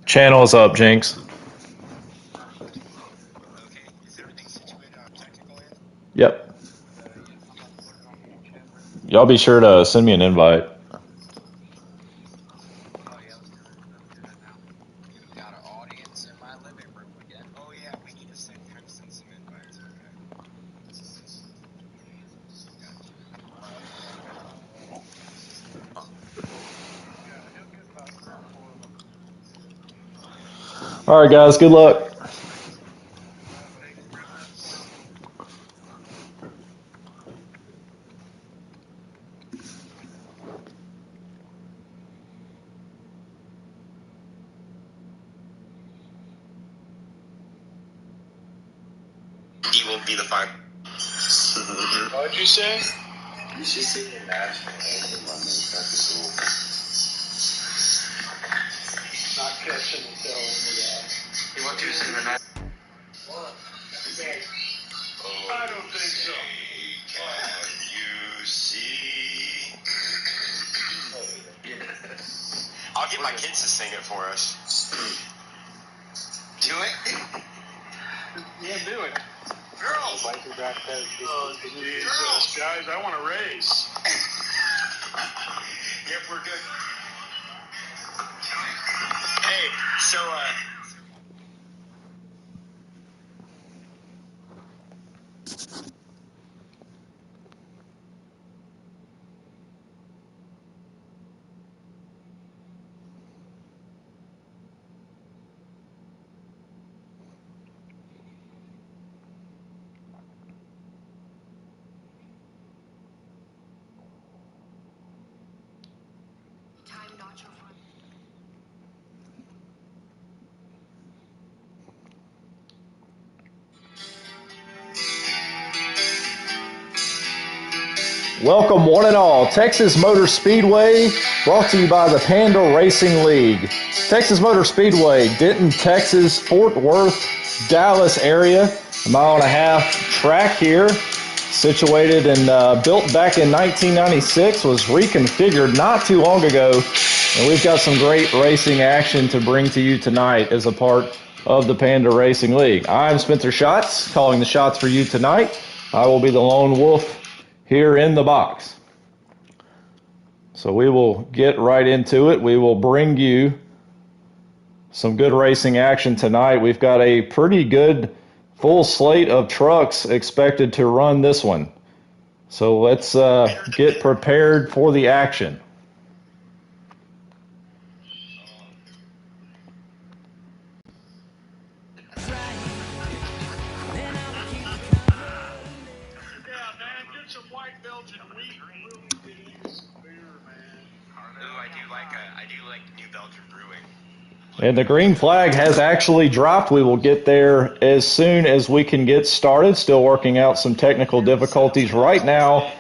Channel is up, Jinx. Yep. Y'all be sure to send me an invite. All right, guys. Good luck. He will be the final. What'd you say? You should sing the national anthem on this episode. Not catching the tail end of that. You want to sing the national? I don't think so. Can you see? I'll get my kids to sing it for us. Do it? Yeah, do it. Girls! Oh, Jesus, guys, I want to race. Yep, we're good. Hey, so, Welcome, one and all. Texas Motor Speedway, brought to you by the Panda Racing League. Texas Motor Speedway, Denton, Texas, Fort Worth, Dallas area. A mile and a half track here, situated and built back in 1996, was reconfigured not too long ago. And we've got some great racing action to bring to you tonight as a part of the Panda Racing League. I'm Spencer Schatz, calling the shots for you tonight. I will be the lone wolf here in the box. So we will get right into it. We will bring you some good racing action tonight. We've got a pretty good full slate of trucks expected to run this one. So let's get prepared for the action. I do like New Belgium Brewing. And the green flag has actually dropped. We will get there as soon as we can get started. Still working out some technical difficulties. Right now,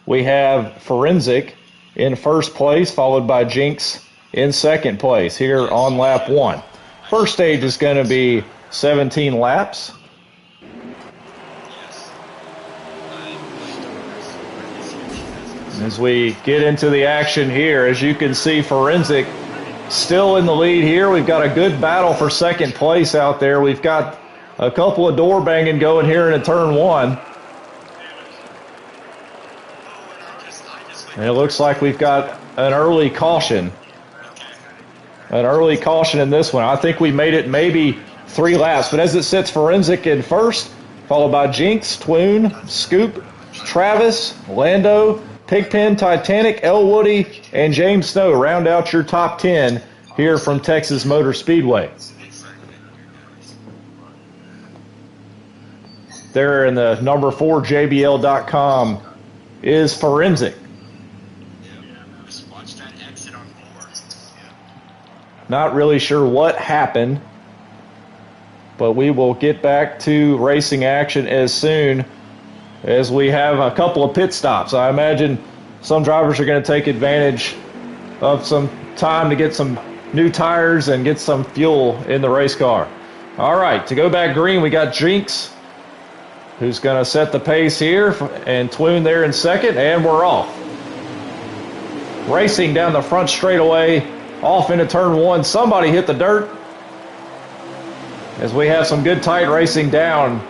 we have Forensic in first place, followed by Jinx in second place here on lap one. First stage is going to be 17 laps. As we get into the action here, as you can see, Forensic still in the lead here. We've got a good battle for second place out there. We've got a couple of door banging going here in a turn one. And it looks like we've got an early caution. An early caution in this one. I think we made it maybe 3 laps. But as it sits, Forensic in first, followed by Jinx, Twoon, Scoop, Travis, Lando, Pigpen, Titanic, Elwoody, and James Snow round out your top 10 here from Texas Motor Speedway. There in the number 4 JBL.com is Forensic. Not really sure what happened, but we will get back to racing action as soon as we have a couple of pit stops. I imagine some drivers are going to take advantage of some time to get some new tires and get some fuel in the race car. All right, to go back green, we got Jinx who's going to set the pace here, and Twoon there in second, and we're off. Racing down the front straightaway, off into turn one. Somebody hit the dirt, as we have some good tight racing down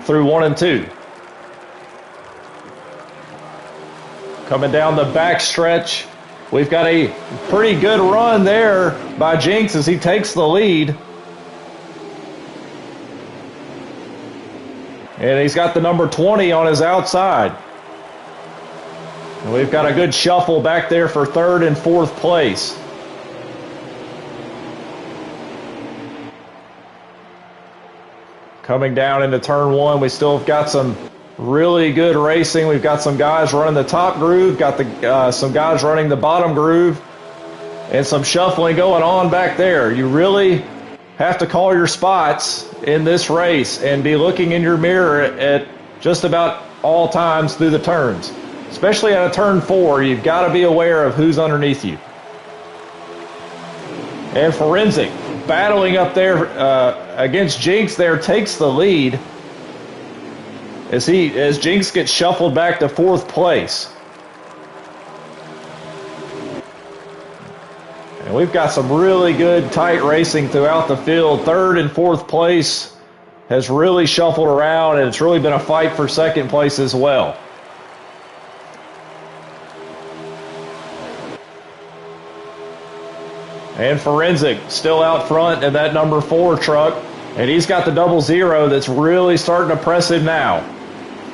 through 1 and 2. Coming down the back stretch, we've got a pretty good run there by Jinx as he takes the lead. And he's got the number 20 on his outside. And we've got a good shuffle back there for third and fourth place. Coming down into turn one, we still have got some really good racing. We've got some guys running the top groove, got some guys running the bottom groove, and some shuffling going on back there. You really have to call your spots in this race and be looking in your mirror at just about all times through the turns. Especially at a turn 4, you've got to be aware of who's underneath you. And Forensic battling up there against Jinx there, takes the lead as Jinx gets shuffled back to fourth place. And we've got some really good tight racing throughout the field. Third and fourth place has really shuffled around, and it's really been a fight for second place as well. And Forensic still out front in that number 4 truck, and he's got the 00 that's really starting to press him now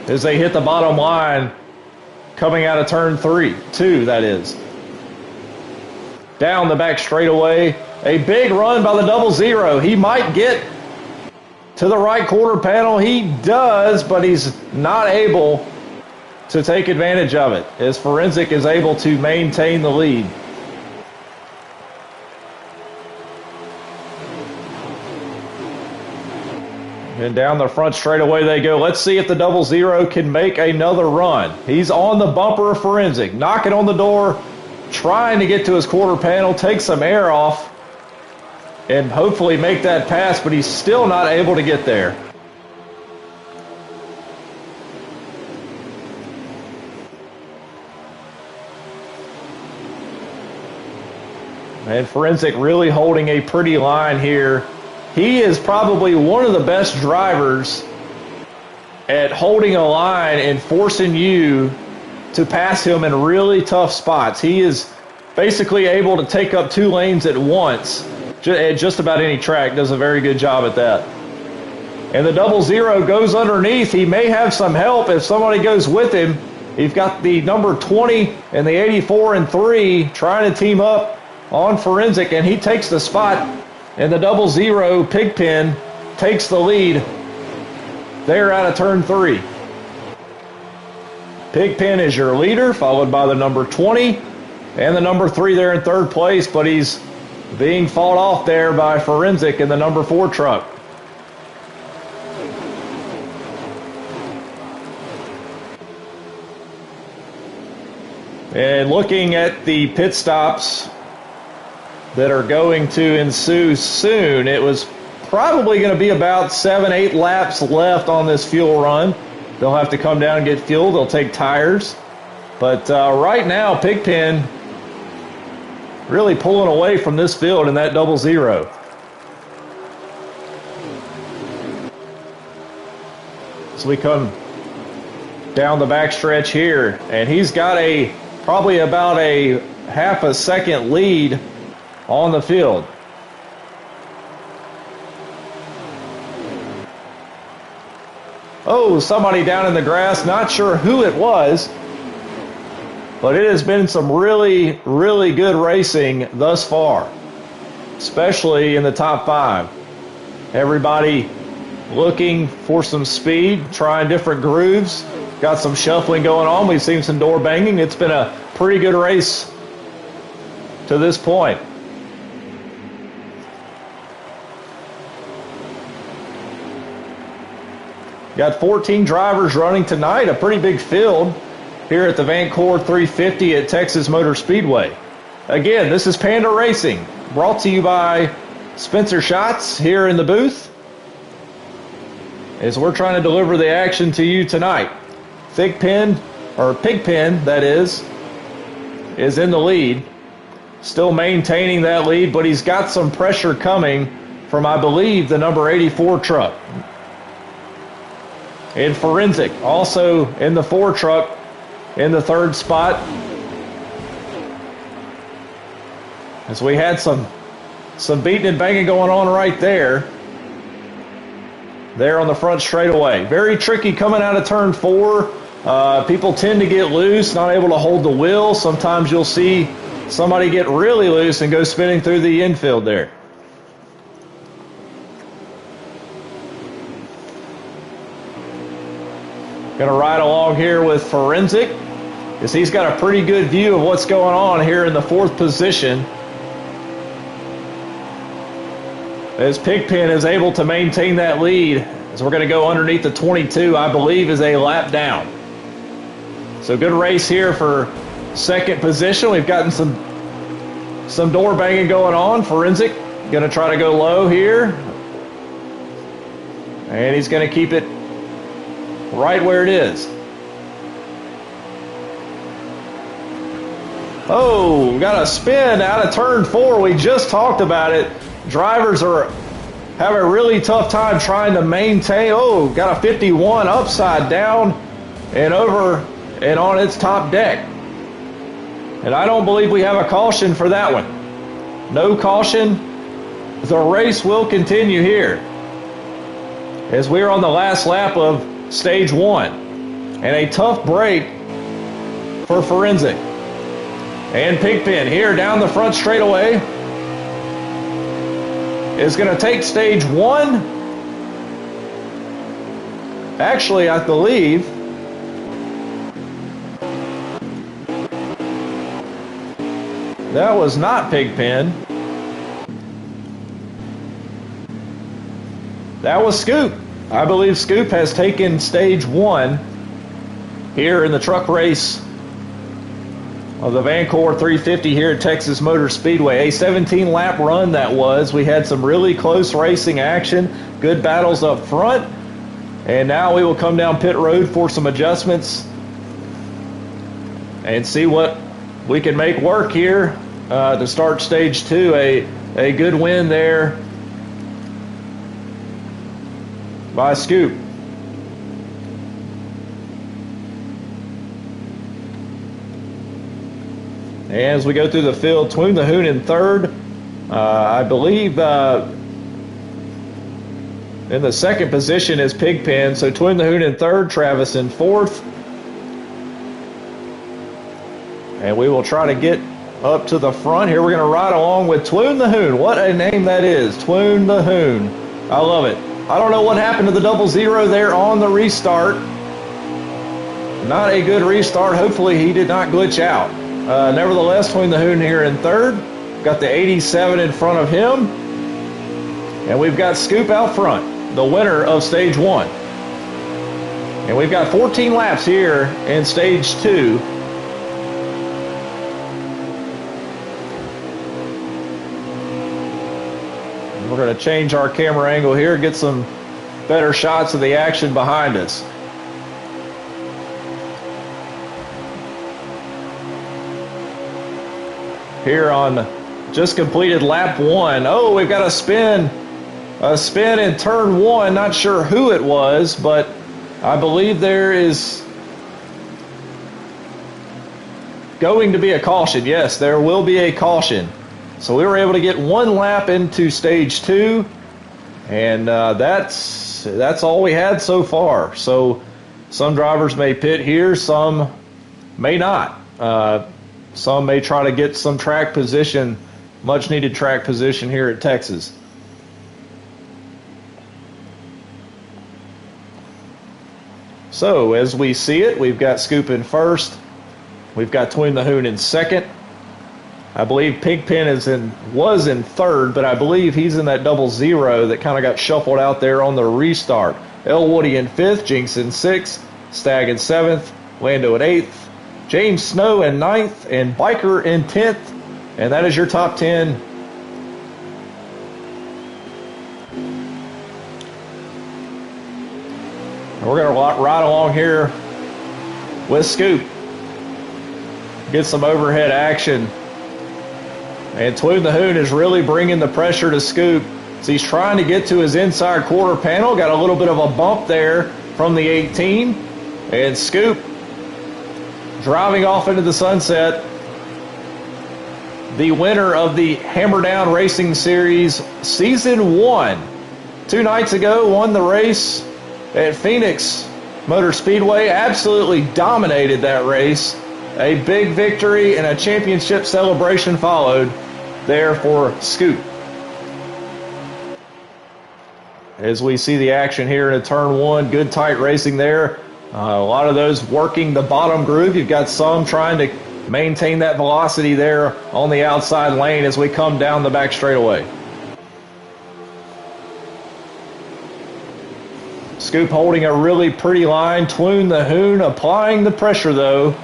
as they hit the bottom line coming out of turn 2, that is. Down the back straightaway, a big run by the 00. He might get to the right quarter panel. He does, but he's not able to take advantage of it as Forensic is able to maintain the lead. And down the front straightaway they go. Let's see if the 00 can make another run. He's on the bumper of Forensic, knocking on the door, trying to get to his quarter panel, take some air off, and hopefully make that pass, but he's still not able to get there. And Forensic really holding a pretty line here. He is probably one of the best drivers at holding a line and forcing you to pass him in really tough spots. He is basically able to take up 2 lanes at once at just about any track. Does a very good job at that. And the 00 goes underneath. He may have some help if somebody goes with him. He's got the number 20 and the 84 and 3 trying to team up on Forensic, and he takes the spot. And the 00 Pigpen takes the lead there out of turn 3. Pigpen is your leader, followed by the number 20 and the number 3 there in third place, but he's being fought off there by Forensic in the number 4 truck. And looking at the pit stops that are going to ensue soon, it was probably going to be about 7-8 laps left on this fuel run. They'll have to come down and get fuel. They'll take tires. But right now, Pigpen really pulling away from this field in that 00. So we come down the backstretch here, and he's got probably about a half a second lead on the field. Oh, somebody down in the grass, not sure who it was, but it has been some really, really good racing thus far, especially in the top 5. Everybody looking for some speed, trying different grooves, got some shuffling going on. We've seen some door banging. It's been a pretty good race to this point. Got 14 drivers running tonight, a pretty big field here at the Vancourt 350 at Texas Motor Speedway. Again, this is Panda Racing, brought to you by Spencer Schatz here in the booth. as we're trying to deliver the action to you tonight. Pigpen, that is in the lead. Still maintaining that lead, but he's got some pressure coming from, I believe, the number 84 truck. And Forensic also in the 4 truck in the 3rd spot. As we had some beating and banging going on right there. There on the front straightaway. Very tricky coming out of turn 4. People tend to get loose, not able to hold the wheel. Sometimes you'll see somebody get really loose and go spinning through the infield there. Going to ride along here with Forensic, as he's got a pretty good view of what's going on here in the 4th position. As Pigpen is able to maintain that lead, as we're going to go underneath the 22, I believe is a lap down. So good race here for 2nd position. We've gotten some door banging going on. Forensic going to try to go low here. And he's going to keep it right where it is. Oh, we got a spin out of turn 4. We just talked about it. Drivers have a really tough time trying to maintain. Oh, got a 51 upside down and over and on its top deck. And I don't believe we have a caution for that one. No caution. The race will continue here, as we're on the last lap of stage 1. And a tough break for Forensic. And Pigpen here down the front straightaway is going to take stage 1. Actually, I believe that was not Pigpen. That was Scoop. I believe Scoop has taken stage 1 here in the truck race of the Vancor 350 here at Texas Motor Speedway. A 17-lap run that was. We had some really close racing action, good battles up front, and now we will come down pit road for some adjustments and see what we can make work here to start stage 2. A good win there by Scoop. And as we go through the field, Twoon the Hoon in 3rd. I believe in the 2nd position is Pigpen. So Twoon the Hoon in 3rd, Travis in 4th. And we will try to get up to the front. Here we're going to ride along with Twoon the Hoon. What a name that is, Twoon the Hoon. I love it. I don't know what happened to the 00 there on the restart. Not a good restart. Hopefully he did not glitch out. Nevertheless, Twoon the Hoon here in 3rd. Got the 87 in front of him. And we've got Scoop out front, the winner of stage 1. And we've got 14 laps here in stage 2. And we're going to change our camera angle here, get some better shots of the action behind us. Here on just completed lap 1. Oh, we've got a spin in turn 1. Not sure who it was, but I believe there is going to be a caution. Yes, there will be a caution. So we were able to get 1 lap into stage 2, and that's all we had so far. So some drivers may pit here, some may not. Some may try to get some track position, much needed track position here at Texas. So as we see it, we've got Scoop in 1st. We've got Twoon the Hoon in 2nd. I believe Pigpen was in 3rd, but I believe he's in that 00 that kind of got shuffled out there on the restart. Elwoody in 5th, Jinx in 6th, Stag in 7th, Lando in 8th, James Snow in 9th, and Biker in 10th. And that is your top 10. We're going to ride along here with Scoop. Get some overhead action. And Twoon the Hoon is really bringing the pressure to Scoop. So he's trying to get to his inside quarter panel. Got a little bit of a bump there from the 18. And Scoop driving off into the sunset. The winner of the Hammer Down Racing Series Season 1. 2 nights ago, won the race at Phoenix Motor Speedway. Absolutely dominated that race. A big victory and a championship celebration followed there for Scoop. As we see the action here in a turn 1, good tight racing there. A lot of those working the bottom groove. You've got some trying to maintain that velocity there on the outside lane as we come down the back straightaway. Scoop holding a really pretty line. Twoon the Hoon applying the pressure though.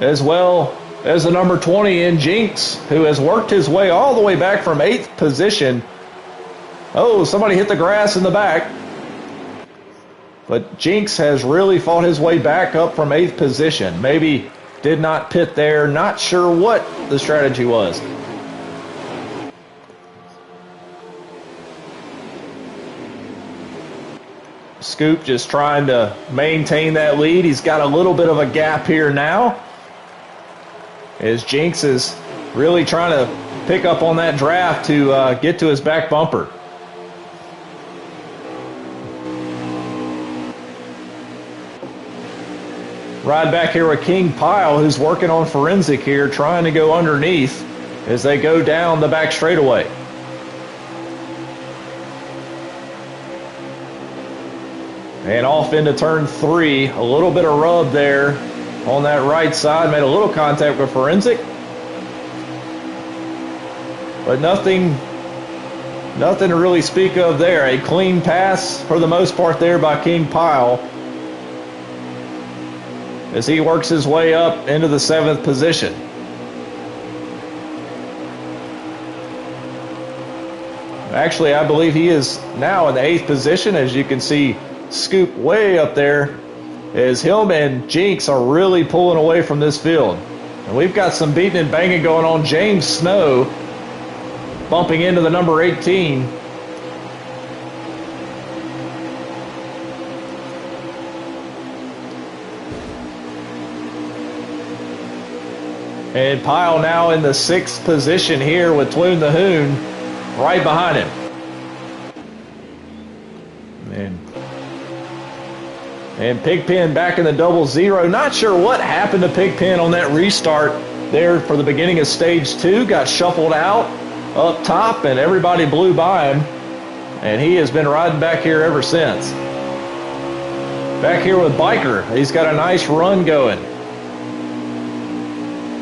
As well as the number 20 in Jinx, who has worked his way all the way back from 8th position. Oh, somebody hit the grass in the back. But Jinx has really fought his way back up from 8th position. Maybe did not pit there. Not sure what the strategy was. Scoop just trying to maintain that lead. He's got a little bit of a gap here now, as Jinx is really trying to pick up on that draft to get to his back bumper. Ride back here with King Pile, who's working on forensic here, trying to go underneath as they go down the back straightaway. And off into turn 3. A little bit of rub there on that right side. Made a little contact with forensic. But nothing to really speak of there. A clean pass for the most part there by King Pile, as he works his way up into the 7th position. Actually, I believe he is now in the 8th position, as you can see Scoop way up there, as him and Jinx are really pulling away from this field. And we've got some beating and banging going on. James Snow bumping into the number 18. And Pile now in the 6th position here with Twoon the Hoon right behind him. And Pigpen back in the 00. Not sure what happened to Pigpen on that restart there for the beginning of stage 2. Got shuffled out up top and everybody blew by him. And he has been riding back here ever since. Back here with Biker. He's got a nice run going.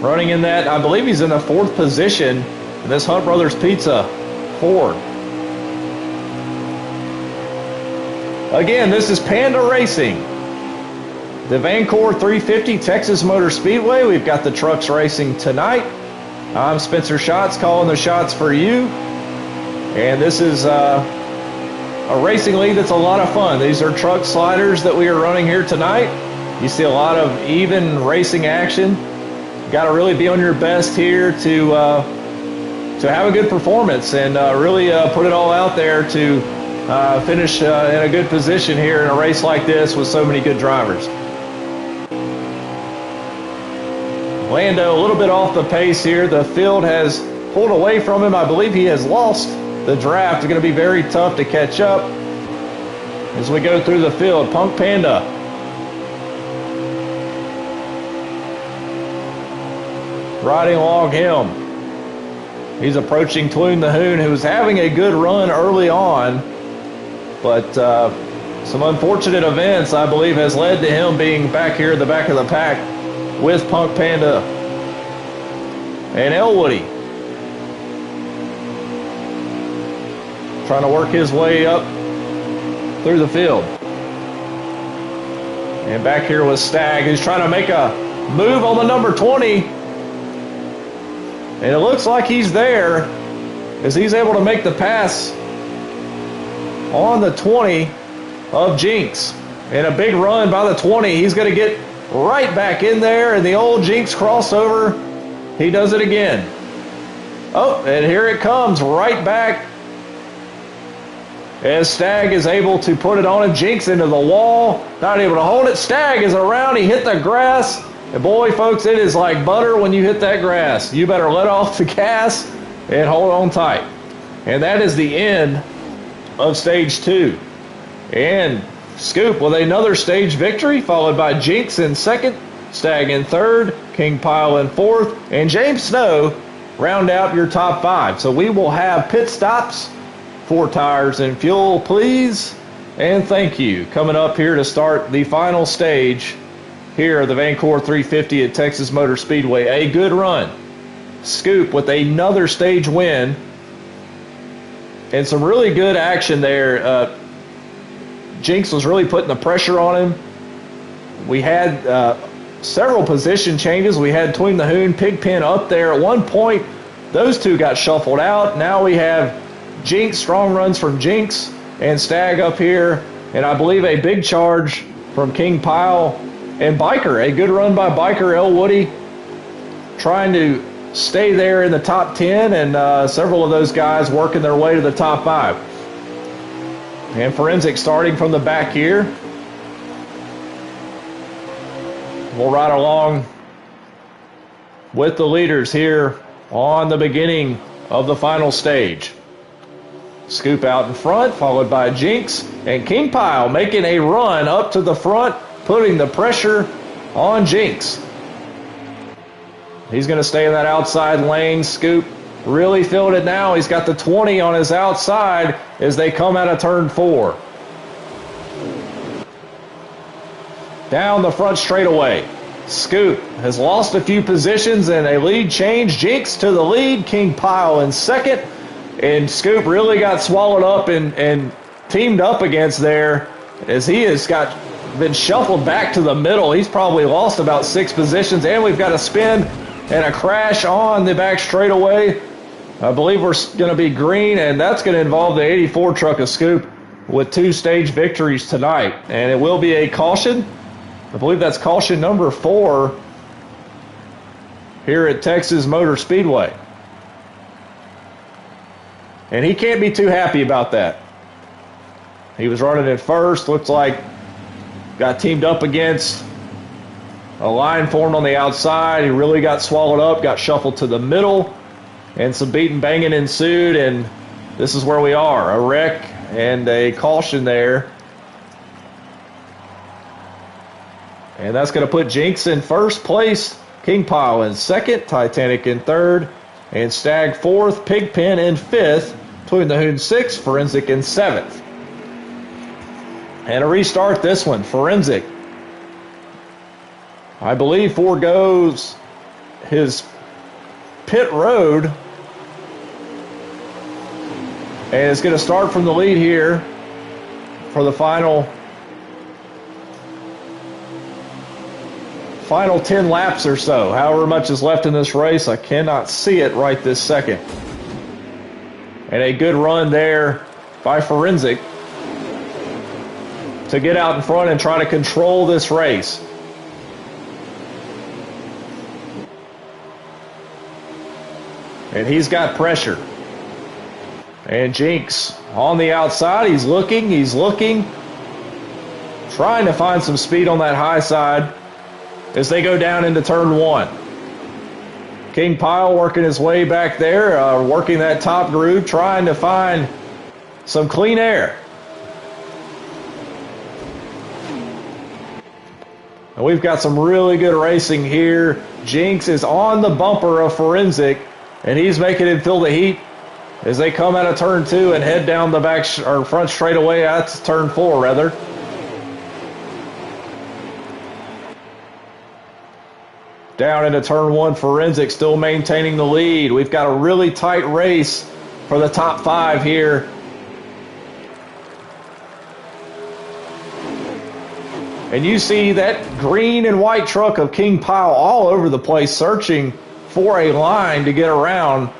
Running in that, I believe he's in the 4th position in this Hunt Brothers Pizza Ford. Again, this is Panda Racing, the Vancouver 350 Texas Motor Speedway. We've got the trucks racing tonight. I'm Spencer Schatz calling the shots for you. And this is a racing league that's a lot of fun. These are truck sliders that we are running here tonight. You see a lot of even racing action. Got to really be on your best here to have a good performance and really put it all out there to finish in a good position here in a race like this with so many good drivers. Lando a little bit off the pace here. The field has pulled away from him. I believe he has lost the draft. It's going to be very tough to catch up as we go through the field. Punk Panda riding along him. He's approaching Twoon the Hoon, who's having a good run early on, but some unfortunate events, I believe, has led to him being back here at the back of the pack with Punk Panda and Elwoody. Trying to work his way up through the field. And back here with Stagg, who's trying to make a move on the number 20. And it looks like he's there, as he's able to make the pass on the 20 of Jinx. And a big run by the 20. He's going to get right back in there, and the old Jinx crossover. He does it again. Oh, and here it comes right back as Stag is able to put it on him. Jinx into the wall, not able to hold it. Stag is around, he hit the grass. And boy, folks, it is like butter when you hit that grass. You better let off the gas and hold on tight. And that is the end of stage 2. And Scoop with another stage victory, followed by Jinx in second, Stag in third, King Pile in fourth, and James Snow round out your top 5. So we will have pit stops, 4 tires and fuel, please, and thank you. Coming up here to start the final stage here at the Vancouver 350 at Texas Motor Speedway. A good run. Scoop with another stage win. And some really good action there. Jinx was really putting the pressure on him. We had several position changes. We had Tween the Hoon, Pigpen up there. At one point, those two got shuffled out. Now we have Jinx, strong runs from Jinx, and Stag up here. And I believe a big charge from King Pile and Biker. A good run by Biker L. Woody, trying to stay there in the top 10, and several of those guys working their way to the top 5. And Forensic starting from the back here. We'll ride along with the leaders here on the beginning of the final stage. Scoop out in front, followed by Jinx, and King Pile making a run up to the front, putting the pressure on Jinx. He's going to stay in that outside lane. Scoop really feeling it now. He's got the 20 on his outside as they come out of turn 4. Down the front straightaway. Scoop has lost a few positions and a lead change. Jinx to the lead. King Pile in second. And Scoop really got swallowed up and teamed up against there as he has been shuffled back to the middle. He's probably lost about 6 positions, and we've got a spin and a crash on the back straightaway. I believe we're going to be green, and that's going to involve the 84 truck of Scoop with 2 stage victories tonight. And it will be a caution. I believe that's caution number 4 here at Texas Motor Speedway. And he can't be too happy about that. He was running in first, looks like got teamed up against a line formed on the outside. He really got swallowed up, got shuffled to the middle, and some beating banging ensued, and this is where we are. A wreck and a caution there. And that's going to put Jinx in first place, King Pile in second, Titanic in third, and Stag fourth, Pigpen in fifth, Tween the Hoon sixth, Forensic in seventh. And to restart this one, Forensic, I believe, foregoes his pit road and is going to start from the lead here for the final 10 laps or so. However much is left in this race, I cannot see it right this second. And a good run there by Forensic to get out in front and try to control this race. And he's got pressure. And Jinx on the outside. He's looking, trying to find some speed on that high side as they go down into turn 1. King Pile working his way back there, working that top groove, trying to find some clean air. And we've got some really good racing here. Jinx is on the bumper of Forensic, and he's making him feel the heat as they come out of turn 2 and head down the back or front straightaway. That's turn 4, rather. Down into turn 1, Forensic still maintaining the lead. We've got a really tight race for the top 5 here. And you see that green and white truck of King Pile all over the place, searching for a line to get around.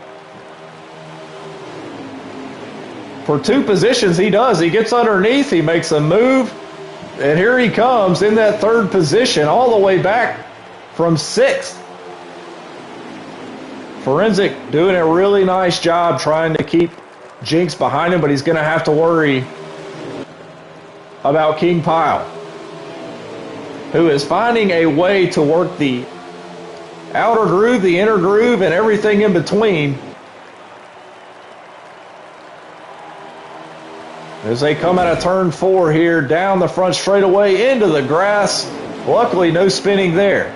for 2 positions, he does. He gets underneath, he makes a move, and here he comes in that 3rd position, all the way back from 6th. Forensic doing a really nice job trying to keep Jinx behind him, but he's going to have to worry about King Pile, who is finding a way to work the outer groove, the inner groove, and everything in between as they come out of turn 4 here, down the front straightaway into the grass. Luckily, no spinning there.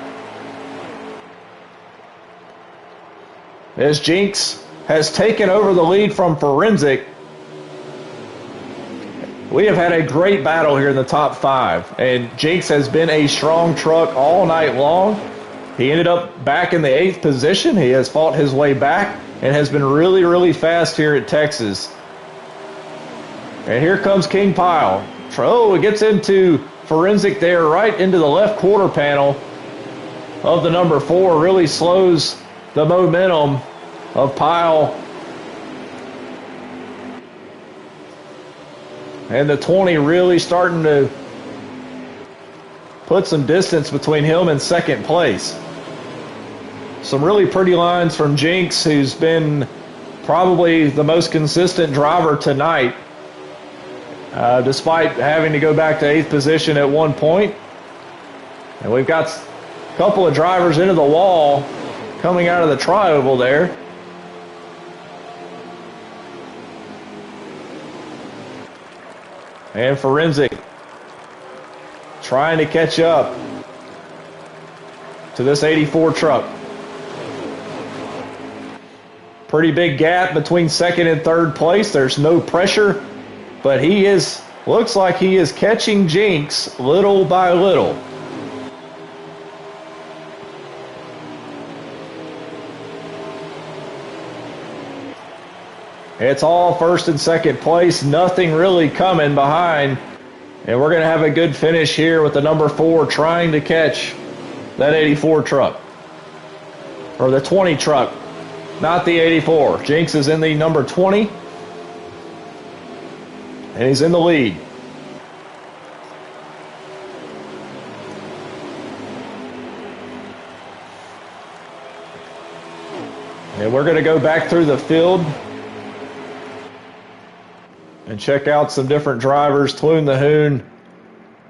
As Jinx has taken over the lead from Forensic, we have had a great battle here in the top 5, and Jinx has been a strong truck all night long. He ended up back in the 8th position. He has fought his way back and has been really, really fast here at Texas. And here comes King Pile. Oh, it gets into Forensic there, right into the left quarter panel of the number 4. Really slows the momentum of Pile. And the 20 really starting to put some distance between him and 2nd place. Some really pretty lines from Jinx, who's been probably the most consistent driver tonight, despite having to go back to 8th position at one point. And we've got a couple of drivers into the wall coming out of the tri-oval there. And Forensic trying to catch up to this 84 truck. Pretty big gap between 2nd and 3rd place. There's no pressure, but looks like he is catching Jinx little by little. It's all 1st and 2nd place, nothing really coming behind. And we're going to have a good finish here with the number 4 trying to catch that 84 truck. Or the 20 truck, not the 84. Jinx is in the number 20. And he's in the lead. And we're going to go back through the field and check out some different drivers. Twoon the Hoon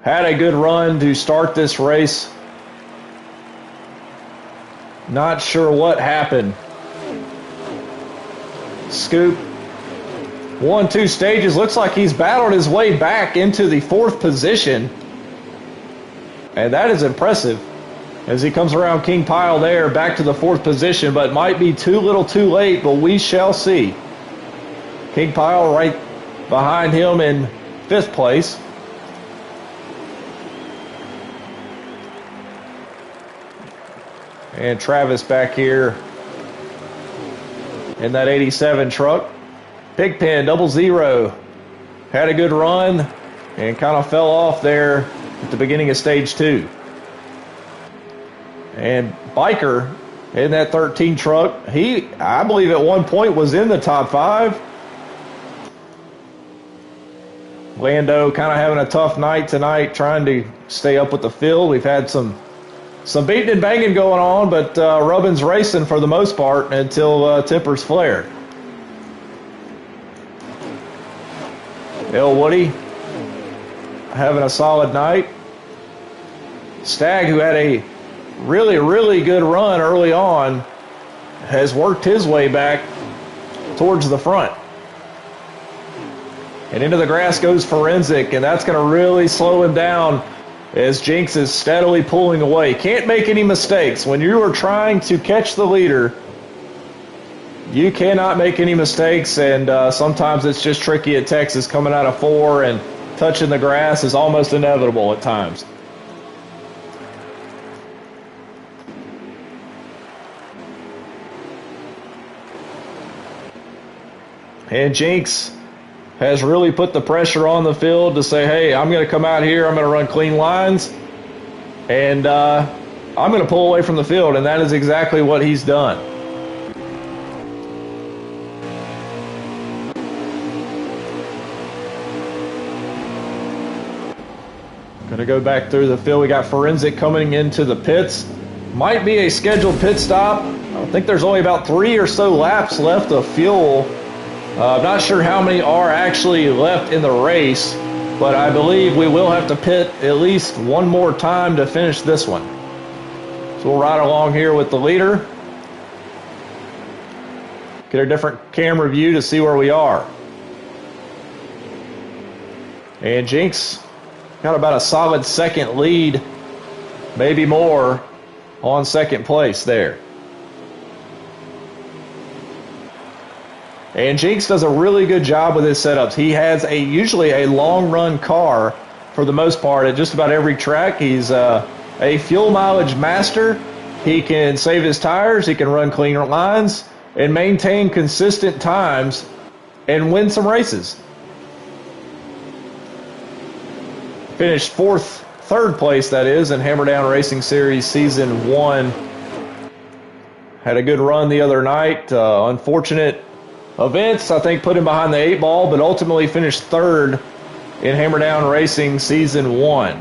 had a good run to start this race. Not sure what happened. Scoop won 2 stages. Looks like he's battled his way back into the 4th position. And that is impressive as he comes around King Pile there back to the 4th position, but might be too little too late, but we shall see. King Pile right behind him in 5th place. And Travis back here in that 87 truck. Pigpen 00 had a good run and kind of fell off there at the beginning of stage 2. And Biker in that 13 truck, he, I believe at one point was in the top 5. Lando kind of having a tough night tonight, trying to stay up with the field. We've had some beating and banging going on, but Rubbin's racing for the most part until tippers flared. El Woody having a solid night. Stagg, who had a really, really good run early on, has worked his way back towards the front. And into the grass goes Forensic, and that's going to really slow him down as Jinx is steadily pulling away. Can't make any mistakes. When you are trying to catch the leader, you cannot make any mistakes, and sometimes it's just tricky at Texas. Coming out of 4 and touching the grass is almost inevitable at times. And Jinx has really put the pressure on the field to say, hey, I'm going to come out here, I'm going to run clean lines, and I'm going to pull away from the field, and that is exactly what he's done. Going to go back through the field. We got Forensic coming into the pits. Might be a scheduled pit stop. I think there's only about 3 or so laps left of fuel. I'm not sure how many are actually left in the race, but I believe we will have to pit at least one more time to finish this one. So we'll ride along here with the leader. Get a different camera view to see where we are. And Jinx got about a solid second lead, maybe more, on second place there. And Jinx does a really good job with his setups. He has usually a long run car for the most part at just about every track. He's a fuel mileage master. He can save his tires, he can run cleaner lines, and maintain consistent times and win some races. Finished third place that is, in Hammer Down Racing Series Season 1. Had a good run the other night. Unfortunate events, I think, put him behind the 8 ball, but ultimately finished third in Hammer Down Racing Season 1.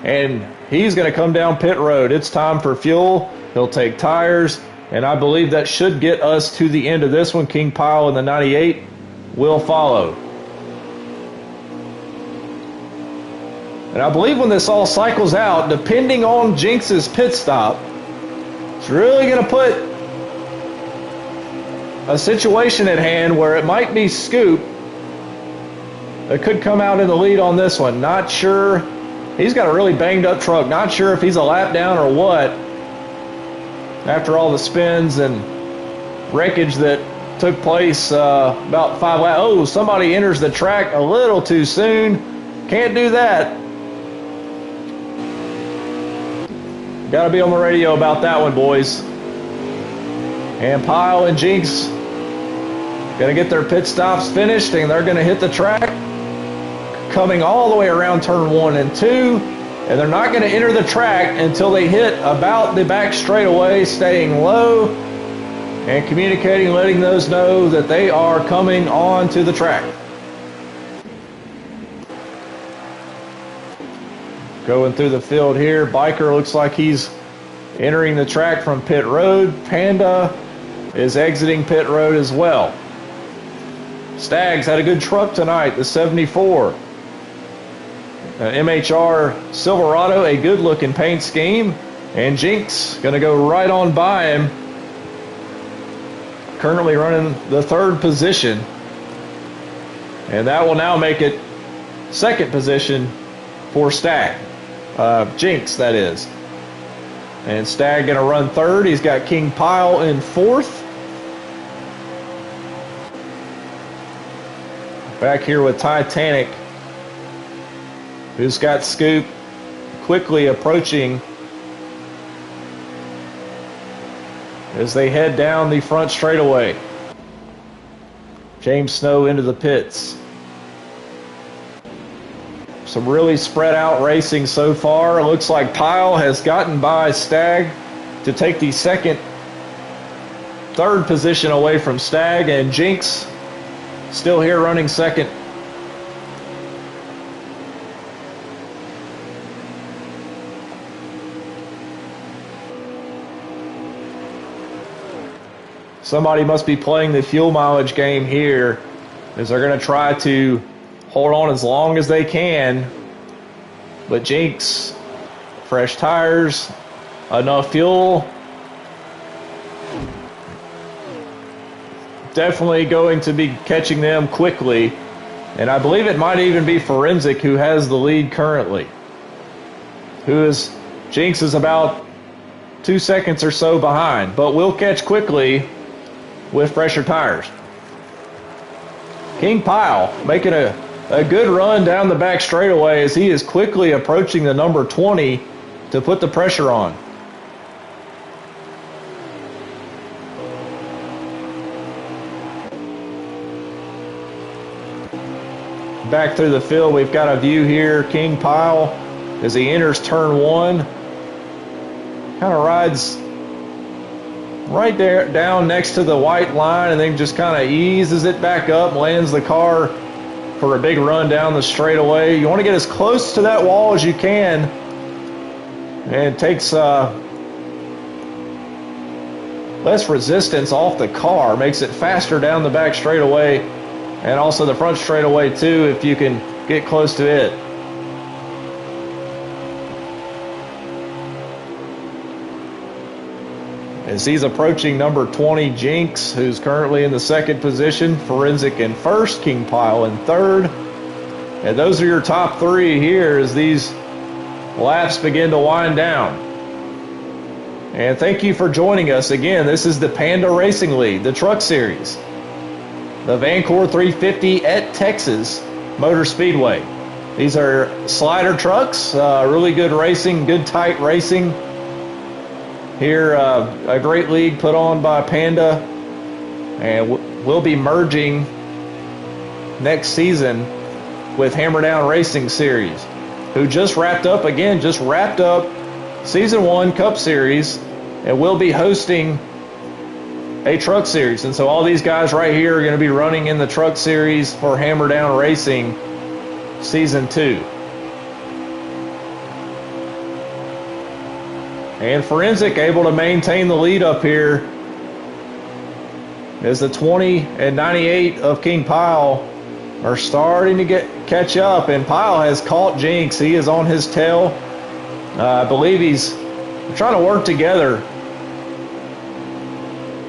And he's going to come down pit road. It's time for fuel. He'll take tires, and I believe that should get us to the end of this one. King Pyle in the 98 will follow. And I believe when this all cycles out, depending on Jinx's pit stop, it's really going to put a situation at hand where it might be Scoop that could come out in the lead on this one. Not sure. He's got a really banged up truck. Not sure if he's a lap down or what after all the spins and wreckage that took place about 5 laps. Oh, somebody enters the track a little too soon. Can't do that. Got to be on the radio about that one, boys. And Pyle and Jinx going to get their pit stops finished, and they're going to hit the track coming all the way around turn 1 and 2. And they're not going to enter the track until they hit about the back straightaway, staying low and communicating, letting those know that they are coming on to the track. Going through the field here, Biker looks like he's entering the track from pit road. Panda is exiting pit road as well. Stags had a good truck tonight, the 74. MHR Silverado, a good looking paint scheme. And Jinx going to go right on by him. Currently running the 3rd position. And that will now make it 2nd position for Stag. Jinx, that is. And Stag going to run 3rd. He's got King Pyle in 4th. Back here with Titanic, who's got Scoop quickly approaching as they head down the front straightaway. James Snow into the pits. Some really spread out racing so far. It looks like Pyle has gotten by Stag to take the 2nd, 3rd position away from Stag, and Jinx still here running 2nd. Somebody must be playing the fuel mileage game here, as they're going to try to hold on as long as they can. But Jinx, fresh tires, enough fuel. Definitely going to be catching them quickly. And I believe it might even be Forensic who has the lead currently. Jinx is about 2 seconds or so behind, but will catch quickly with fresher tires. King Pyle making a good run down the back straightaway as he is quickly approaching the number 20 to put the pressure on. Back through the field, we've got a view here. King Pyle, as he enters turn 1, kind of rides right there down next to the white line and then just kind of eases it back up, lands the car for a big run down the straightaway. You want to get as close to that wall as you can. And it takes less resistance off the car, makes it faster down the back straightaway, and also the front straightaway too if you can get close to it. As he's approaching number 20, Jinx, who's currently in the second position, Forensic in first, King Pile in third. And those are your top three here as these laps begin to wind down. And thank you for joining us again. This is the Panda Racing League, the Truck Series, the Vancor 350 at Texas Motor Speedway. These are slider trucks, really good racing, good tight racing. Here, a great league put on by Panda, and we'll be merging next season with Hammer Down Racing Series, who just wrapped up Season 1 Cup Series, and we'll be hosting a Truck Series. And so all these guys right here are going to be running in the Truck Series for Hammer Down Racing Season 2. And Forensic able to maintain the lead up here as the 20 and 98 of King Pile are starting to catch up, and Pile has caught Jinx. He is on his tail. I believe he's trying to work together.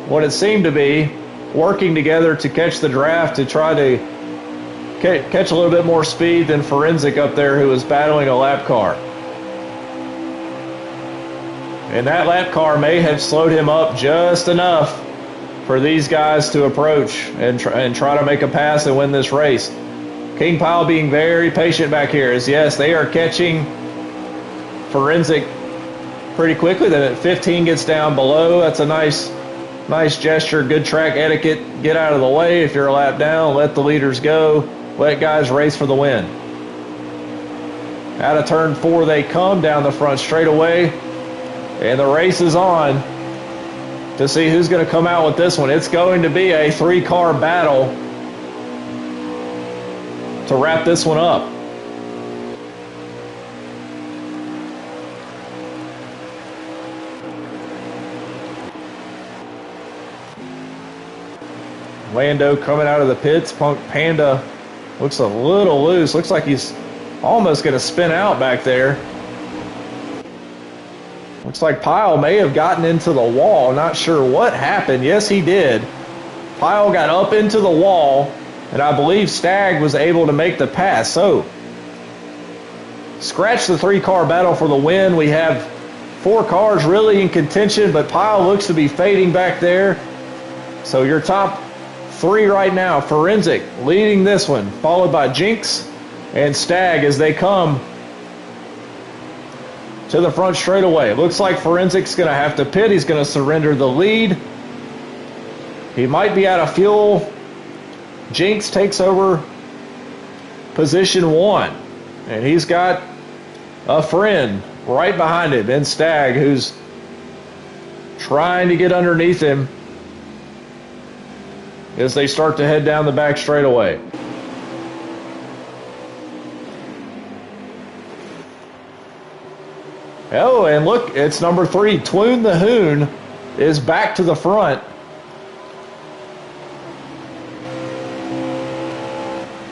What it seemed to be working together to catch the draft, to try to catch a little bit more speed than Forensic up there, who is battling a lap car. And that lap car may have slowed him up just enough for these guys to approach and try to make a pass and win this race. King Pile being very patient back here, as yes, they are catching Forensic pretty quickly. Then at 15 gets down below. That's a nice gesture, good track etiquette. Get out of the way if you're a lap down. Let the leaders go. Let guys race for the win. Out of turn 4 they come down the front straightaway, and the race is on to see who's going to come out with this one. It's going to be a 3-car battle to wrap this one up. Lando coming out of the pits. Panda looks a little loose. Looks like he's almost going to spin out back there. Looks like Pile may have gotten into the wall. Not sure what happened. Yes, he did. Pile got up into the wall, and I believe Stagg was able to make the pass. So, scratch the 3-car battle for the win. We have 4 cars really in contention, but Pile looks to be fading back there. So your top 3 right now, Forensic leading this one, followed by Jinx and Stagg as they come to the front straightaway. It looks like Forensic's going to have to pit. He's going to surrender the lead. He might be out of fuel. Jinx takes over position 1. And he's got a friend right behind him in Stagg, who's trying to get underneath him as they start to head down the back straightaway. Oh, and look, it's number 3. Twoon the Hoon is back to the front.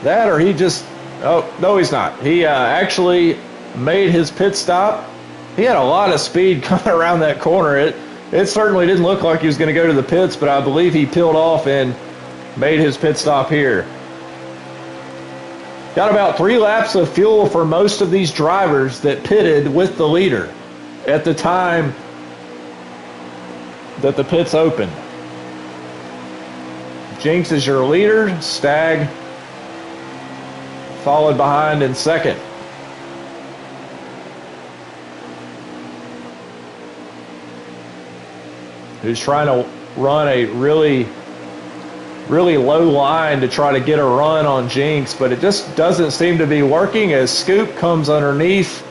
That, or he just, oh, no, he's not. He actually made his pit stop. He had a lot of speed coming around that corner. It certainly didn't look like he was going to go to the pits, but I believe he peeled off and made his pit stop here. Got about 3 laps of fuel for most of these drivers that pitted with the leader at the time that the pits opened. Jinx is your leader. Stagg followed behind in second. Who's trying to run a really low line to try to get a run on Jinx, but it just doesn't seem to be working as Scoop comes underneath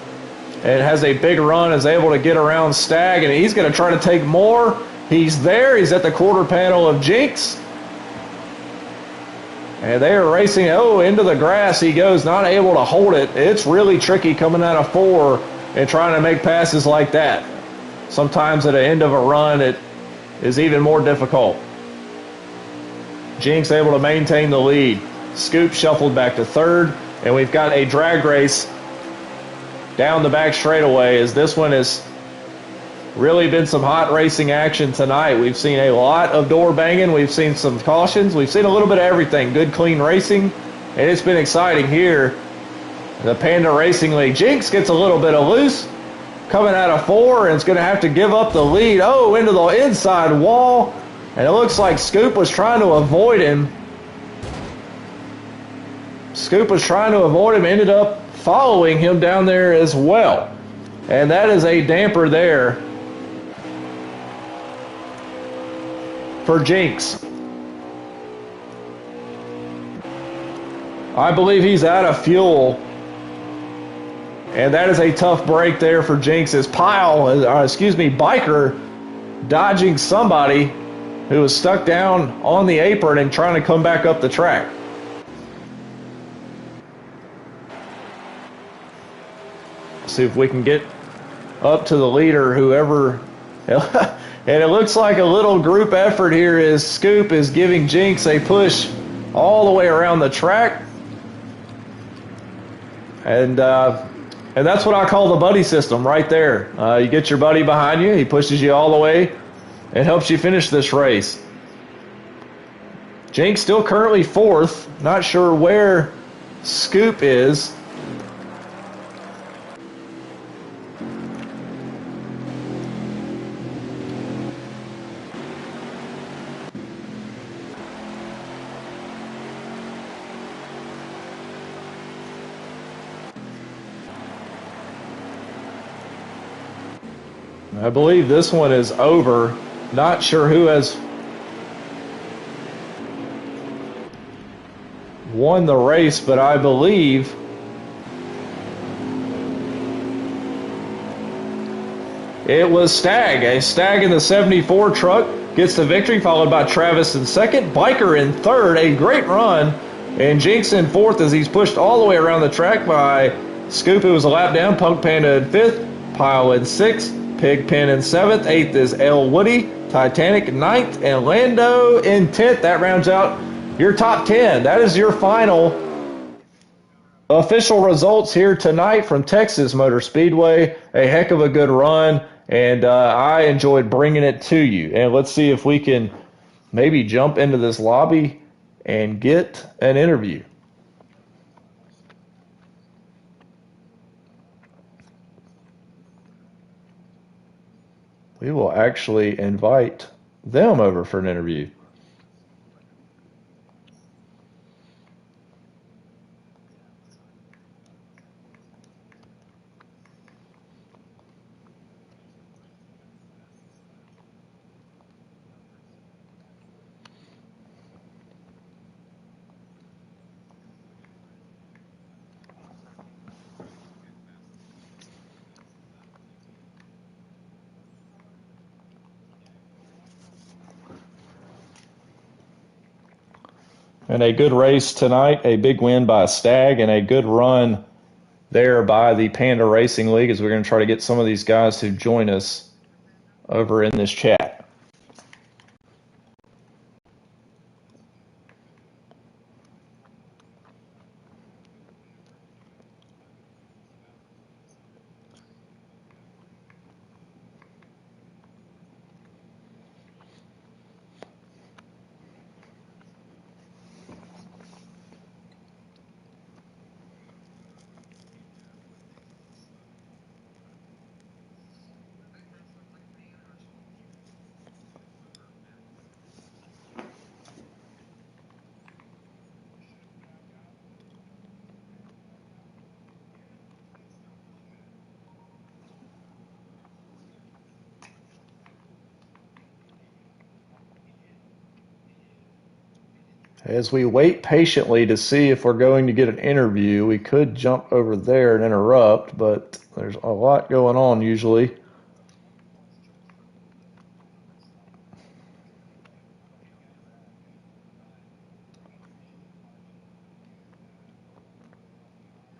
and has a big run, is able to get around Stagg, and he's going to try to take more. He's there. He's at the quarter panel of Jinx. And they are racing, into the grass he goes, not able to hold it. It's really tricky coming out of 4 and trying to make passes like that. Sometimes at the end of a run, it is even more difficult. Jinx able to maintain the lead. Scoop shuffled back to 3rd, and we've got a drag race down the back straightaway, as this one has really been some hot racing action tonight. We've seen a lot of door banging. We've seen some cautions. We've seen a little bit of everything. Good, clean racing. And it's been exciting here. The Panda Racing League. Jinx gets a little bit of loose. Coming out of 4, and it's going to have to give up the lead. Into the inside wall. And it looks like Scoop was trying to avoid him. Scoop was trying to avoid him. Ended up following him down there as well. And that is a damper there for Jinx. I believe he's out of fuel. And that is a tough break there for Jinx. As Biker dodging somebody who was stuck down on the apron and trying to come back up the track. See if we can get up to the leader, whoever. And it looks like a little group effort here as Scoop is giving Jinx a push all the way around the track. And that's what I call the buddy system right there. You get your buddy behind you. He pushes you all the way and helps you finish this race. Jinx still currently 4th. Not sure where Scoop is. I believe this one is over. Not sure who has won the race, but I believe it was Stag. A Stag in the 74 truck gets the victory, followed by Travis in 2nd, Biker in 3rd. A great run, and Jinx in 4th as he's pushed all the way around the track by Scoop, who was a lap down, Punk Panda in 5th, Pile in 6th, Pigpen in 7th, 8th is L. Woody, Titanic 9th, and Lando in 10th. That rounds out your top 10. That is your final official results here tonight from Texas Motor Speedway. A heck of a good run, and I enjoyed bringing it to you. And let's see if we can maybe jump into this lobby and get an interview. We will actually invite them over for an interview. And a good race tonight, a big win by Stag, and a good run there by the Panda Racing League, as we're going to try to get some of these guys to join us over in this chat. As we wait patiently to see if we're going to get an interview, we could jump over there and interrupt, but there's a lot going on usually.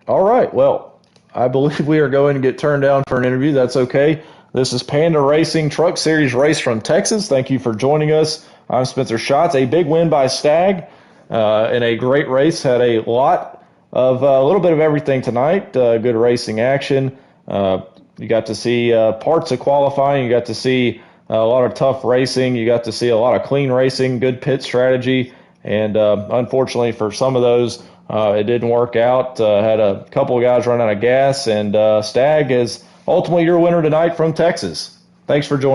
All right. Well, I believe we are going to get turned down for an interview. That's okay. This is Panda Racing Truck Series Race from Texas. Thank you for joining us. I'm Spencer Schatz. A big win by Stag in a great race. Had a lot of a little bit of everything tonight. Good racing action. You got to see parts of qualifying. You got to see a lot of tough racing. You got to see a lot of clean racing, good pit strategy. And unfortunately for some of those, it didn't work out. Had a couple of guys run out of gas, and Stag is ultimately your winner tonight from Texas. Thanks for joining.